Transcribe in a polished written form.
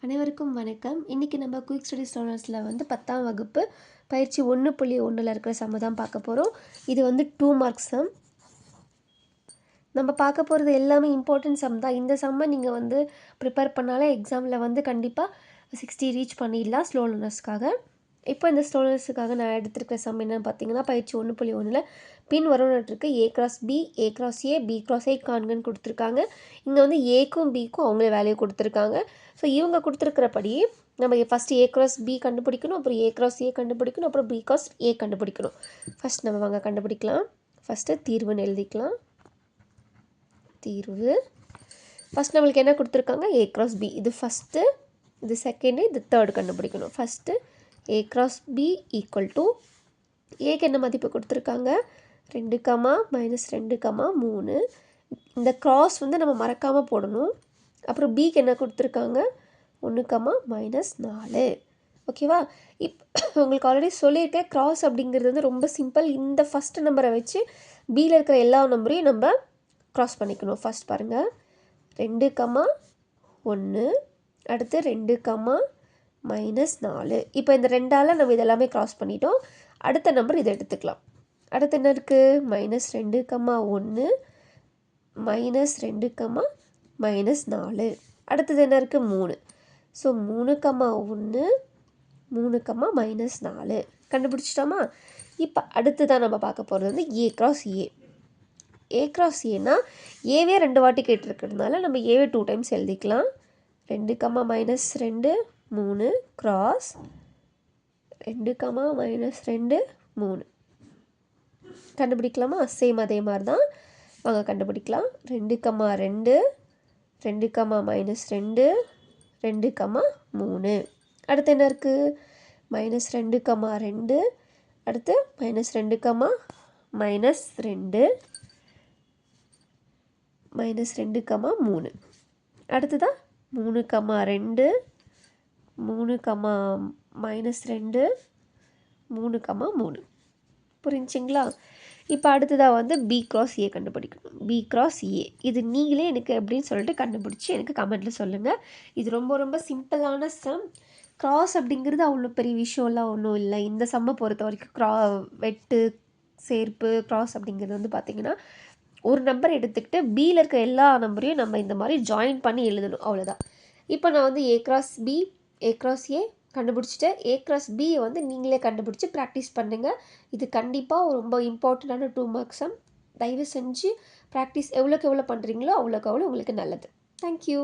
அனைவருக்கும் வணக்கம். இன்றைக்கி நம்ம குயிக் ஸ்டடீஸ் லேர்னர்ஸில் வந்து 10ஆம் வகுப்பு பயிற்சி 1.1 இருக்கிற சம்ம தான் பார்க்க போகிறோம். இது வந்து 2 மார்க்ஸ் சம். நம்ம பார்க்க போகிறது எல்லாமே இம்பார்ட்டன்ட் சம் தான். இந்த சம்மை நீங்கள் வந்து ப்ரிப்பேர் பண்ணாலே எக்ஸாமில் வந்து கண்டிப்பாக 60 ரீச் பண்ணிடலாம் ஸ்லோ லேர்னர்ஸ்க்காக. இப்போ இந்த ஸ்லோ லேர்னர்ஸுக்காக நான் எடுத்துருக்கிற சம் என்னென்னு பார்த்தீங்கன்னா, பயிற்சி 1.1ல் பின் வரும்னு a cross b, a cross a, b cross a காண்கன்னு கொடுத்துருக்காங்க. இங்கே வந்து ஏக்கும் பிக்கும் அவங்களே வேல்யூ கொடுத்துருக்காங்க. ஸோ இவங்க கொடுத்துருக்கிறபடி நம்ம ஃபஸ்ட்டு ஏ கிராஸ் பி கண்டுபிடிக்கணும், அப்புறம் ஏ கிராஸ் ஏ கண்டுபிடிக்கணும், அப்புறம் பி கிராஸ் ஏ கண்டுபிடிக்கணும். ஃபஸ்ட் நம்ம வாங்க கண்டுபிடிக்கலாம். ஃபஸ்ட்டு தீர்வுன்னு எழுதிக்கலாம். தீர்வு ஃபஸ்ட் நம்மளுக்கு என்ன கொடுத்துருக்காங்க, ஏ கிராஸ் பி. இது ஃபஸ்ட்டு, இது செகண்டு, இது தேர்டு கண்டுபிடிக்கணும். First A cross B equal to ஏக்கு என்ன மதிப்பு கொடுத்துருக்காங்க, 2, -2, 3. இந்த கிராஸ் வந்து நம்ம மறக்காமல் போடணும். அப்புறம் பிக்கு என்ன கொடுத்துருக்காங்க, 1, -4. ஓகேவா? உங்களுக்கு ஆல்ரெடி சொல்லியிருக்கேன், கிராஸ் அப்படிங்கிறது வந்து ரொம்ப சிம்பிள். இந்த ஃபஸ்ட்டு நம்பரை வச்சு பியில் இருக்கிற எல்லா நம்பரையும் நம்ம க்ராஸ் பண்ணிக்கணும். ஃபஸ்ட் பாருங்கள், 2, 1, அடுத்து 2, -4. இப்போ இந்த 2ஆல் நம்ம இதெல்லாமே க்ராஸ் பண்ணிட்டோம். அடுத்த நம்பர் இதை எடுத்துக்கலாம். அடுத்து என்ன இருக்குது, -2, 1, -2, -4. அடுத்தது என்ன இருக்குது, 3. ஸோ 3, 1, 3, -4 கண்டுபிடிச்சிட்டோமா? இப்போ அடுத்ததான் நம்ம பார்க்க போகிறது வந்து a cross A. A cross ஏன்னா ஏவே 2 வாட்டி கேட்டிருக்கிறதுனால நம்ம ஏவே 2 டைம்ஸ் எழுதிக்கலாம். 2, -2, 3 கிராஸ் 2, -2, 3 கண்டுபிடிக்கலாமா? சேம் அதே மாதிரி தான் வாங்க கண்டுபிடிக்கலாம். 2, 2, 2, -2, 2, 3. அடுத்து என்ன இருக்குது, -2, 2, அடுத்து -2, -2, -2, 3. அடுத்ததான் 3, 2, 3, -2, 3, 3. புரிஞ்சுங்களா? இப்போ அடுத்ததாக வந்து பி கிராஸ் ஏ கண்டுபிடிக்கணும். பி கிராஸ் ஏ இது நீங்களே எனக்கு எப்படின்னு சொல்லிட்டு கண்டுபிடிச்சி எனக்கு கமெண்ட்டில் சொல்லுங்கள். இது ரொம்ப ரொம்ப சிம்பிளான சம். கிராஸ் அப்படிங்கிறது அவ்வளோ பெரிய விஷயம்லாம் ஒன்றும் இல்லை. இந்த சம்மை பொறுத்த வரைக்கும் வெட்டு சேர்ப்பு கிராஸ் அப்படிங்கிறது வந்து பார்த்திங்கன்னா, ஒரு நம்பர் எடுத்துக்கிட்டு பியில் இருக்க எல்லா நம்பரையும் நம்ம இந்த மாதிரி ஜாயின் பண்ணி எழுதணும், அவ்வளோதான். இப்போ நான் வந்து a cross b, a cross a கண்டுபிடிச்சிட்டேன். ஏ கிராஸ் பியை வந்து நீங்களே கண்டுபிடிச்சி ப்ராக்டிஸ் பண்ணுங்கள். இது கண்டிப்பாக ரொம்ப இம்பார்ட்டண்ட்டான 2 மார்க்ஸ் சம். தயவு செஞ்சு ப்ராக்டிஸ் எவ்வளோக்கு எவ்வளோ பண்ணுறீங்களோ அவ்வளோக்கு அவ்வளோ உங்களுக்கு நல்லது. தேங்க்யூ.